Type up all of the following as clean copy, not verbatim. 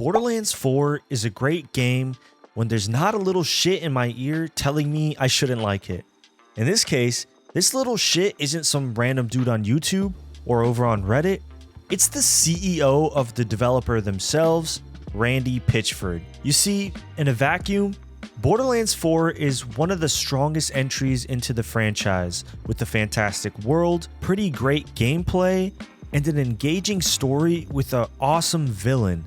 Borderlands 4 is a great game when there's not a little shit in my ear telling me I shouldn't like it. In this case, this little shit isn't some random dude on YouTube or over on Reddit. It's the CEO of the developer themselves, Randy Pitchford. You see, in a vacuum, Borderlands 4 is one of the strongest entries into the franchise, with a fantastic world, pretty great gameplay, and an engaging story with an awesome villain.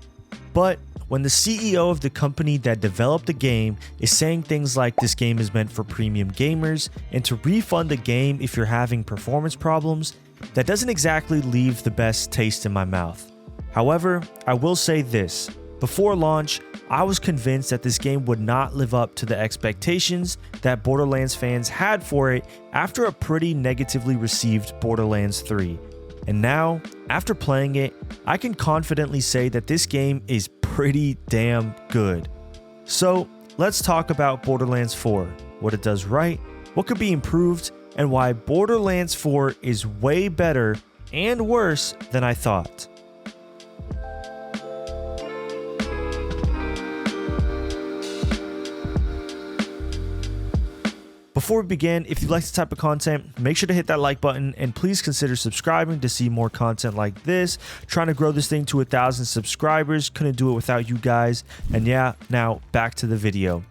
But when the CEO of the company that developed the game is saying things like this game is meant for premium gamers and to refund the game if you're having performance problems, that doesn't exactly leave the best taste in my mouth. However, I will say this. Before launch, I was convinced that this game would not live up to the expectations that Borderlands fans had for it after a pretty negatively received Borderlands 3. And now, after playing it, I can confidently say that this game is pretty damn good. So, let's talk about Borderlands 4, what it does right, what could be improved, and why Borderlands 4 is way better and worse than I thought. Before we begin, if you like this type of content, make sure to hit that like button and please consider subscribing to see more content like this. Trying to grow this thing to 1,000 subscribers, couldn't do it without you guys. And yeah, now back to the video.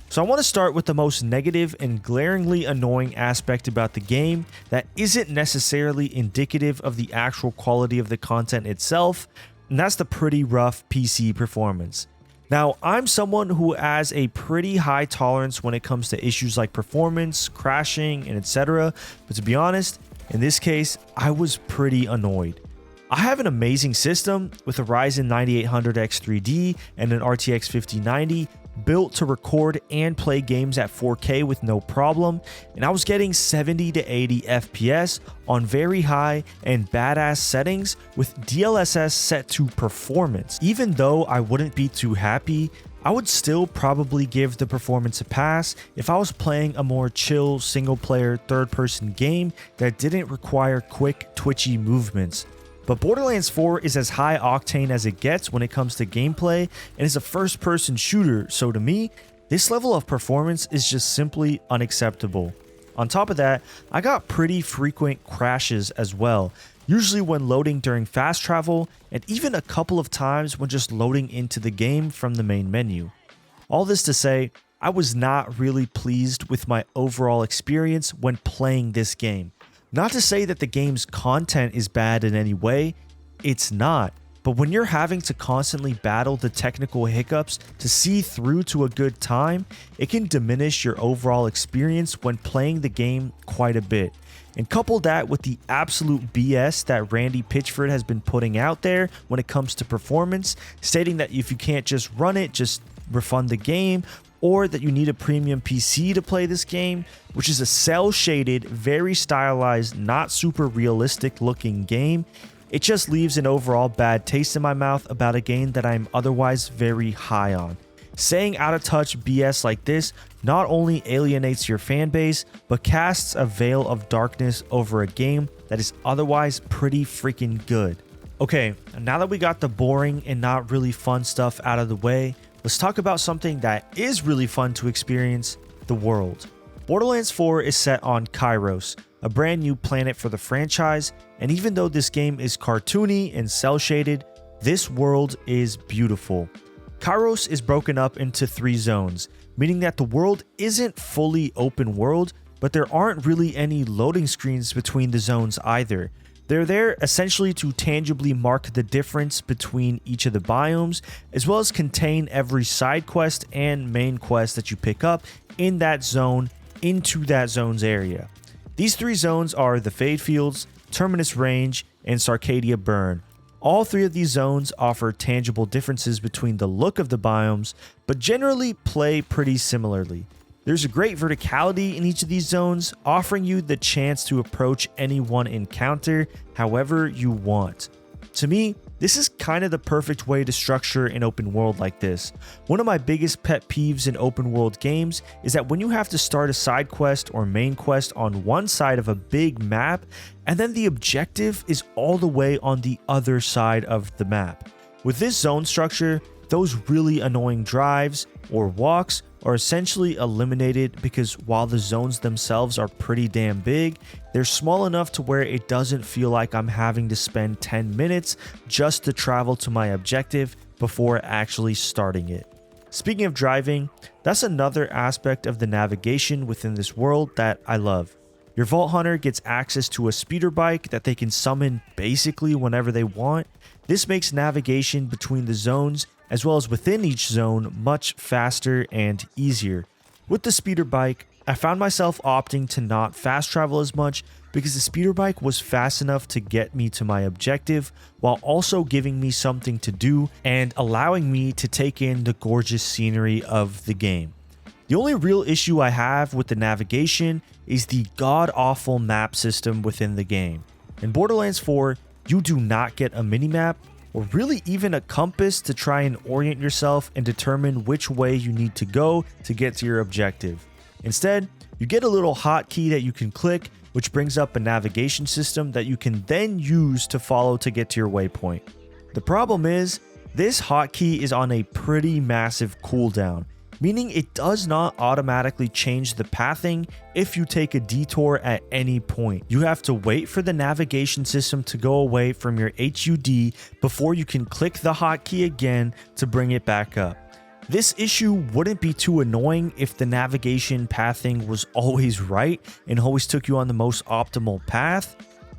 So I want to start with the most negative and glaringly annoying aspect about the game that isn't necessarily indicative of the actual quality of the content itself, and that's the pretty rough PC performance. Now, I'm someone who has a pretty high tolerance when it comes to issues like performance, crashing, and etc. But to be honest, in this case, I was pretty annoyed. I have an amazing system with a Ryzen 9800X3D and an RTX 5090 built to record and play games at 4K with no problem, and I was getting 70 to 80 FPS on very high and badass settings with DLSS set to performance. Even though I wouldn't be too happy, I would still probably give the performance a pass if I was playing a more chill single-player third-person game that didn't require quick, twitchy movements. But Borderlands 4 is as high octane as it gets when it comes to gameplay and is a first-person shooter, so to me, this level of performance is just simply unacceptable. On top of that, I got pretty frequent crashes as well, usually when loading during fast travel and even a couple of times when just loading into the game from the main menu. All this to say, I was not really pleased with my overall experience when playing this game. Not to say that the game's content is bad in any way, it's not. But when you're having to constantly battle the technical hiccups to see through to a good time, it can diminish your overall experience when playing the game quite a bit. And couple that with the absolute BS that Randy Pitchford has been putting out there when it comes to performance, stating that if you can't just run it, just refund the game, or that you need a premium PC to play this game, which is a cel-shaded, very stylized, not super realistic looking game. It just leaves an overall bad taste in my mouth about a game that I'm otherwise very high on. Saying out of touch BS like this not only alienates your fan base, but casts a veil of darkness over a game that is otherwise pretty freaking good. Okay, now that we got the boring and not really fun stuff out of the way, let's talk about something that is really fun to experience, the world. Borderlands 4 is set on Kairos, a brand new planet for the franchise, and even though this game is cartoony and cel-shaded, this world is beautiful. Kairos is broken up into 3 zones, meaning that the world isn't fully open world, but there aren't really any loading screens between the zones either. They're there essentially to tangibly mark the difference between each of the biomes, as well as contain every side quest and main quest that you pick up in that zone into that zone's area. These 3 zones are the Fade Fields, Terminus Range, and Sarcadia Burn. All 3 of these zones offer tangible differences between the look of the biomes, but generally play pretty similarly. There's a great verticality in each of these zones, offering you the chance to approach any one encounter however you want. To me, this is kind of the perfect way to structure an open world like this. One of my biggest pet peeves in open world games is that when you have to start a side quest or main quest on one side of a big map, and then the objective is all the way on the other side of the map. With this zone structure, those really annoying drives or walks are essentially eliminated because while the zones themselves are pretty damn big, they're small enough to where it doesn't feel like I'm having to spend 10 minutes just to travel to my objective before actually starting it. Speaking of driving, that's another aspect of the navigation within this world that I love. Your Vault Hunter gets access to a speeder bike that they can summon basically whenever they want. This makes navigation between the zones as well as within each zone much faster and easier. With the speeder bike, I found myself opting to not fast travel as much because the speeder bike was fast enough to get me to my objective while also giving me something to do and allowing me to take in the gorgeous scenery of the game. The only real issue I have with the navigation is the god-awful map system within the game. In Borderlands 4, you do not get a minimap or really even a compass to try and orient yourself and determine which way you need to go to get to your objective. Instead, you get a little hotkey that you can click, which brings up a navigation system that you can then use to follow to get to your waypoint. The problem is, this hotkey is on a pretty massive cooldown, meaning it does not automatically change the pathing if you take a detour at any point. You have to wait for the navigation system to go away from your HUD before you can click the hotkey again to bring it back up. This issue wouldn't be too annoying if the navigation pathing was always right and always took you on the most optimal path,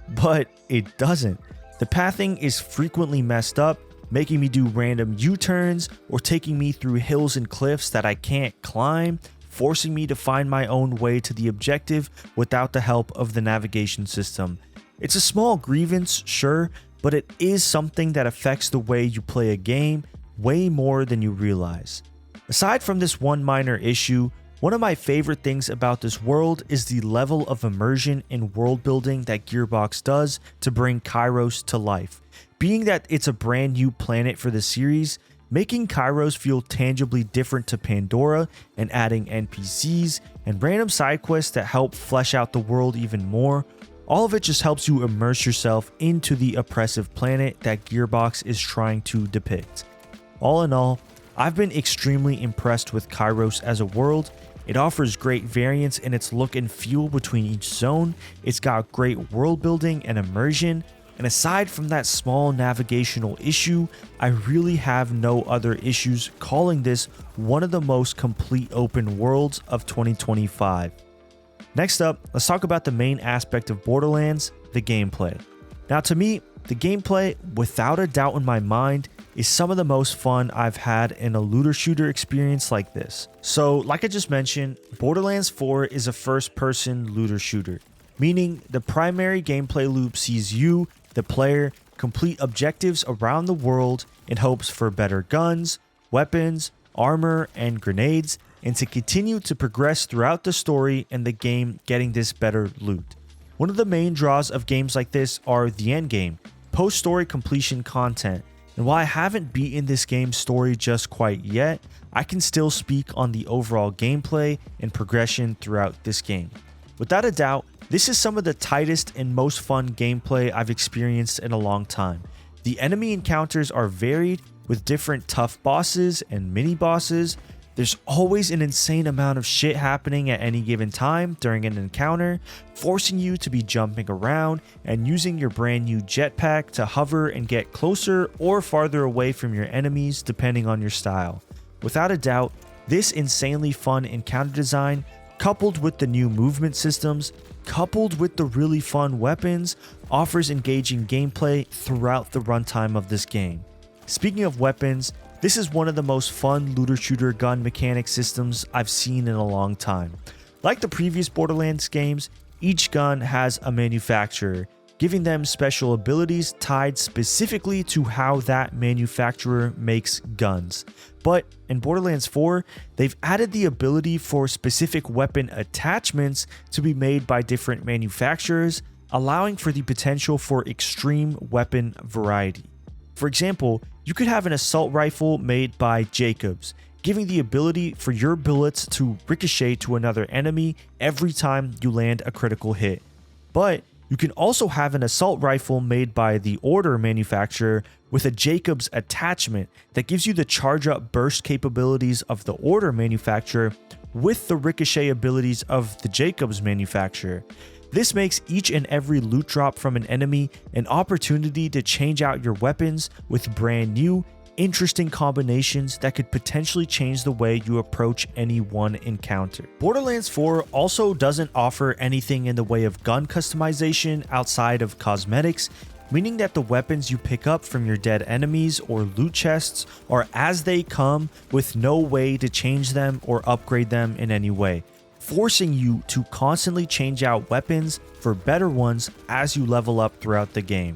but it doesn't. The pathing is frequently messed up, making me do random U-turns or taking me through hills and cliffs that I can't climb, forcing me to find my own way to the objective without the help of the navigation system. It's a small grievance, sure, but it is something that affects the way you play a game way more than you realize. Aside from this one minor issue, one of my favorite things about this world is the level of immersion and world building that Gearbox does to bring Kairos to life. Being that it's a brand new planet for the series, making Kairos feel tangibly different to Pandora and adding NPCs and random side quests that help flesh out the world even more, all of it just helps you immerse yourself into the oppressive planet that Gearbox is trying to depict. All in all, I've been extremely impressed with Kairos as a world. It offers great variance in its look and feel between each zone, it's got great world building and immersion, and aside from that small navigational issue, I really have no other issues calling this one of the most complete open worlds of 2025. Next up, let's talk about the main aspect of Borderlands, the gameplay. Now to me, the gameplay, without a doubt in my mind, is some of the most fun I've had in a looter shooter experience like this. So like I just mentioned, Borderlands 4 is a first-person looter shooter, meaning the primary gameplay loop sees you, the player, complete objectives around the world in hopes for better guns, weapons, armor, and grenades, and to continue to progress throughout the story and the game getting this better loot. One of the main draws of games like this are the endgame, post-story completion content. And while I haven't beaten this game's story just quite yet, I can still speak on the overall gameplay and progression throughout this game. Without a doubt, this is some of the tightest and most fun gameplay I've experienced in a long time. The enemy encounters are varied with different tough bosses and mini bosses. There's always an insane amount of shit happening at any given time during an encounter, forcing you to be jumping around and using your brand new jetpack to hover and get closer or farther away from your enemies depending on your style. Without a doubt, this insanely fun encounter design, coupled with the new movement systems, coupled with the really fun weapons, offers engaging gameplay throughout the runtime of this game. Speaking of weapons, this is one of the most fun looter shooter gun mechanic systems I've seen in a long time. Like the previous Borderlands games, each gun has a manufacturer, giving them special abilities tied specifically to how that manufacturer makes guns. But in Borderlands 4, they've added the ability for specific weapon attachments to be made by different manufacturers, allowing for the potential for extreme weapon variety. For example, you could have an assault rifle made by Jacobs, giving the ability for your bullets to ricochet to another enemy every time you land a critical hit. But You can also have an assault rifle made by the Order manufacturer with a Jacobs attachment that gives you the charge up burst capabilities of the Order manufacturer with the ricochet abilities of the Jacobs manufacturer. This makes each and every loot drop from an enemy an opportunity to change out your weapons with brand new, interesting combinations that could potentially change the way you approach any one encounter. Borderlands 4 also doesn't offer anything in the way of gun customization outside of cosmetics, meaning that the weapons you pick up from your dead enemies or loot chests are as they come with no way to change them or upgrade them in any way, forcing you to constantly change out weapons for better ones as you level up throughout the game.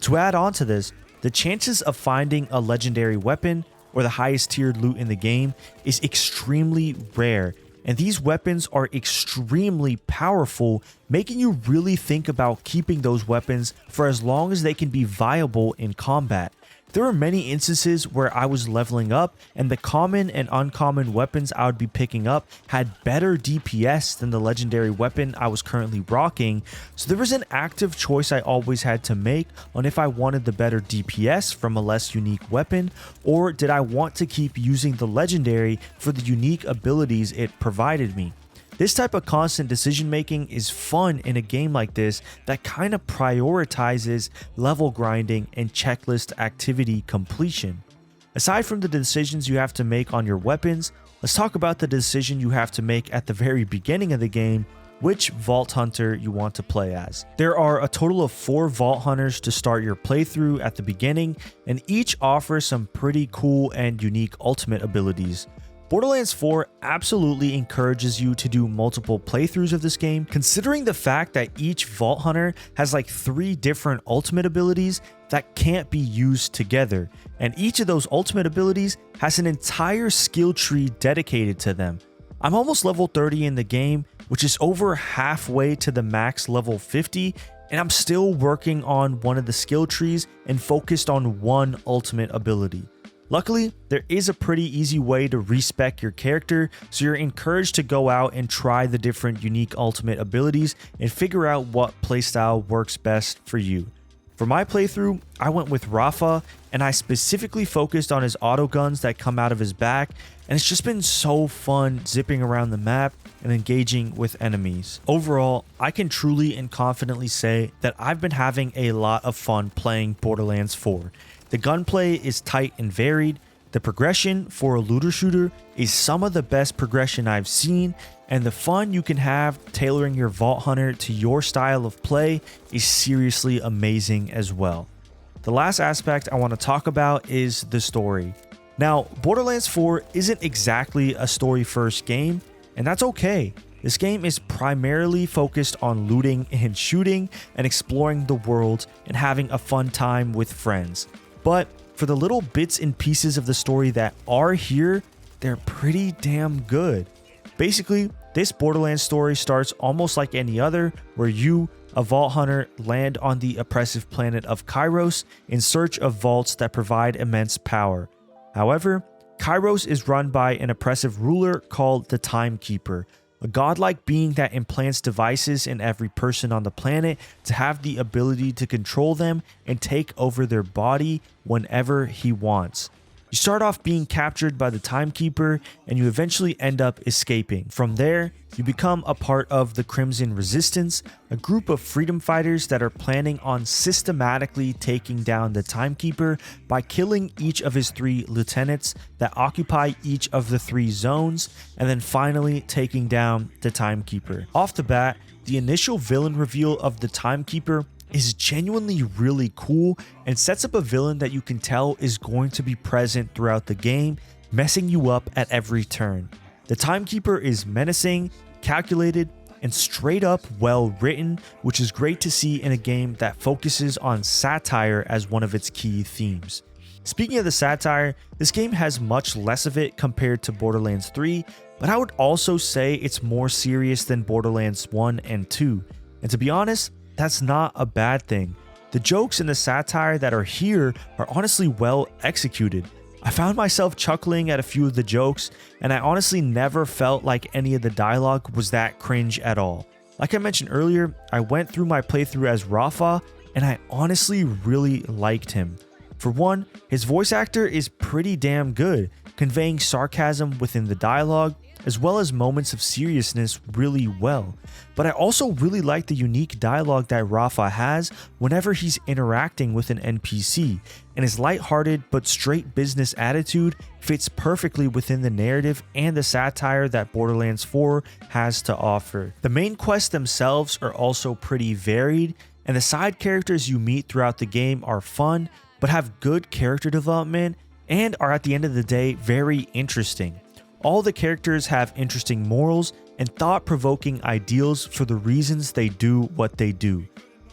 To add on to this, the chances of finding a legendary weapon or the highest tiered loot in the game is extremely rare, and these weapons are extremely powerful, making you really think about keeping those weapons for as long as they can be viable in combat. There were many instances where I was leveling up and the common and uncommon weapons I would be picking up had better DPS than the legendary weapon I was currently rocking, so there was an active choice I always had to make on if I wanted the better DPS from a less unique weapon, or did I want to keep using the legendary for the unique abilities it provided me. This type of constant decision making is fun in a game like this that kind of prioritizes level grinding and checklist activity completion. Aside from the decisions you have to make on your weapons, let's talk about the decision you have to make at the very beginning of the game, which Vault Hunter you want to play as. There are a total of 4 Vault Hunters to start your playthrough at the beginning, and each offers some pretty cool and unique ultimate abilities. Borderlands 4 absolutely encourages you to do multiple playthroughs of this game, considering the fact that each Vault Hunter has like 3 different ultimate abilities that can't be used together, and each of those ultimate abilities has an entire skill tree dedicated to them. I'm almost level 30 in the game, which is over halfway to the max level 50, and I'm still working on one of the skill trees and focused on one ultimate ability. Luckily, there is a pretty easy way to respec your character, so you're encouraged to go out and try the different unique ultimate abilities and figure out what playstyle works best for you. For my playthrough, I went with Rafa, and I specifically focused on his auto guns that come out of his back, and it's just been so fun zipping around the map and engaging with enemies. Overall, I can truly and confidently say that I've been having a lot of fun playing Borderlands 4. The gunplay is tight and varied, the progression for a looter shooter is some of the best progression I've seen, and the fun you can have tailoring your Vault Hunter to your style of play is seriously amazing as well. The last aspect I want to talk about is the story. Now, Borderlands 4 isn't exactly a story-first game, and that's okay. This game is primarily focused on looting and shooting and exploring the world and having a fun time with friends. But for the little bits and pieces of the story that are here, they're pretty damn good. Basically, this Borderlands story starts almost like any other, where you, a Vault Hunter, land on the oppressive planet of Kairos in search of vaults that provide immense power. However, Kairos is run by an oppressive ruler called the Timekeeper, a godlike being that implants devices in every person on the planet to have the ability to control them and take over their body whenever he wants. You start off being captured by the Timekeeper, and you eventually end up escaping. From there, you become a part of the Crimson Resistance, a group of freedom fighters that are planning on systematically taking down the Timekeeper by killing each of his 3 lieutenants that occupy each of the 3 zones, and then finally taking down the Timekeeper. Off the bat, the initial villain reveal of the Timekeeper is genuinely really cool and sets up a villain that you can tell is going to be present throughout the game, messing you up at every turn. The Timekeeper is menacing, calculated, and straight up well written, which is great to see in a game that focuses on satire as one of its key themes. Speaking of the satire, this game has much less of it compared to Borderlands 3, but I would also say it's more serious than Borderlands 1 and 2, and to be honest, that's not a bad thing. The jokes and the satire that are here are honestly well executed. I found myself chuckling at a few of the jokes, and I honestly never felt like any of the dialogue was that cringe at all. Like I mentioned earlier, I went through my playthrough as Rafa, and I honestly really liked him. For one, his voice actor is pretty damn good, conveying sarcasm within the dialogue, as well as moments of seriousness really well. But I also really like the unique dialogue that Rafa has whenever he's interacting with an NPC, and his lighthearted but straight business attitude fits perfectly within the narrative and the satire that Borderlands 4 has to offer. The main quests themselves are also pretty varied, and the side characters you meet throughout the game are fun, but have good character development and are at the end of the day very interesting. All the characters have interesting morals and thought-provoking ideals for the reasons they do what they do.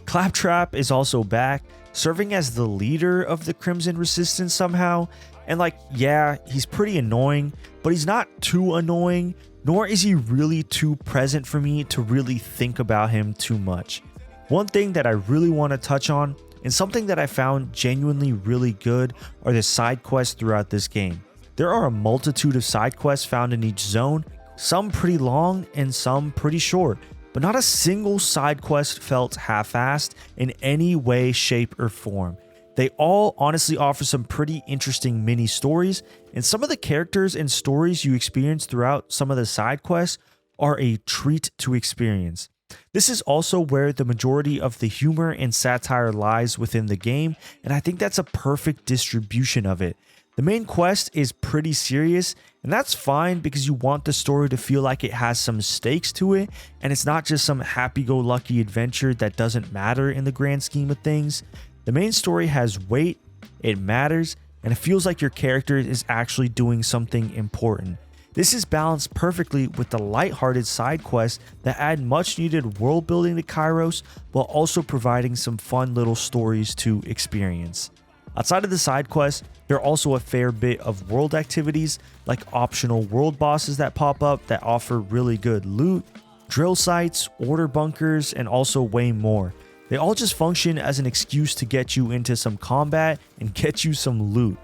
Claptrap is also back, serving as the leader of the Crimson Resistance somehow, and yeah, he's pretty annoying, but he's not too annoying, nor is he really too present for me to really think about him too much. One thing that I really want to touch on, and something that I found genuinely really good, are the side quests throughout this game. There are a multitude of side quests found in each zone, some pretty long and some pretty short, but not a single side quest felt half-assed in any way, shape, or form. They all honestly offer some pretty interesting mini stories, and some of the characters and stories you experience throughout some of the side quests are a treat to experience. This is also where the majority of the humor and satire lies within the game, and I think that's a perfect distribution of it. The main quest is pretty serious, and that's fine because you want the story to feel like it has some stakes to it, and it's not just some happy-go-lucky adventure that doesn't matter in the grand scheme of things. The main story has weight, it matters, and it feels like your character is actually doing something important. This is balanced perfectly with the lighthearted side quests that add much needed world building to Kairos, while also providing some fun little stories to experience. Outside of the side quests, there are also a fair bit of world activities, like optional world bosses that pop up that offer really good loot, drill sites, order bunkers, and also way more. They all just function as an excuse to get you into some combat and get you some loot.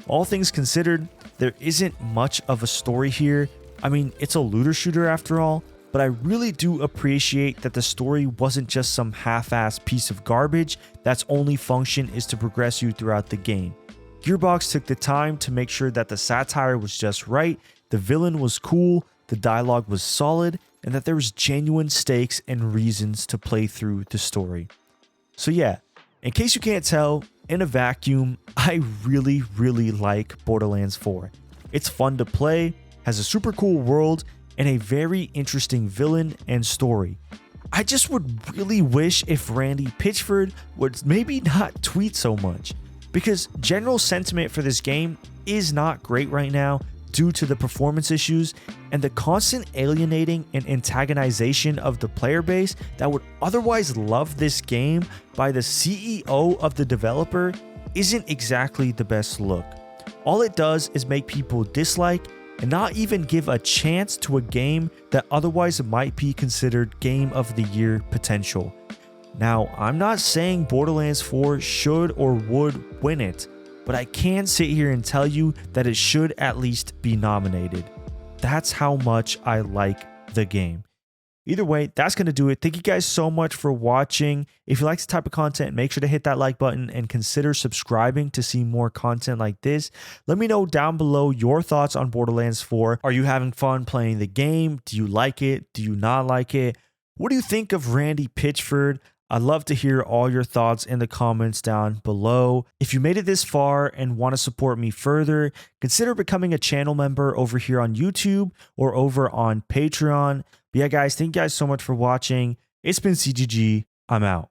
All things considered, there isn't much of a story here. I mean, it's a looter shooter after all, but I really do appreciate that the story wasn't just some half-assed piece of garbage that's only function is to progress you throughout the game. Gearbox took the time to make sure that the satire was just right, the villain was cool, the dialogue was solid, and that there was genuine stakes and reasons to play through the story. So yeah, in case you can't tell, in a vacuum, I really like Borderlands 4. It's fun to play, has a super cool world, and a very interesting villain and story. I just would really wish if Randy Pitchford would maybe not tweet so much, because general sentiment for this game is not great right now due to the performance issues and the constant alienating and antagonization of the player base that would otherwise love this game by the CEO of the developer isn't exactly the best look. All it does is make people dislike and not even give a chance to a game that otherwise might be considered Game of the Year potential. Now, I'm not saying Borderlands 4 should or would win it, but I can sit here and tell you that it should at least be nominated. That's how much I like the game. Either way, that's going to do it. Thank you guys so much for watching. If you like this type of content, make sure to hit that like button and consider subscribing to see more content like this. Let me know down below your thoughts on Borderlands 4. Are you having fun playing the game? Do you like it? Do you not like it? What do you think of Randy Pitchford? I'd love to hear all your thoughts in the comments down below. If you made it this far and want to support me further, consider becoming a channel member over here on YouTube or over on Patreon. But yeah, guys, thank you guys so much for watching. It's been CGG. I'm out.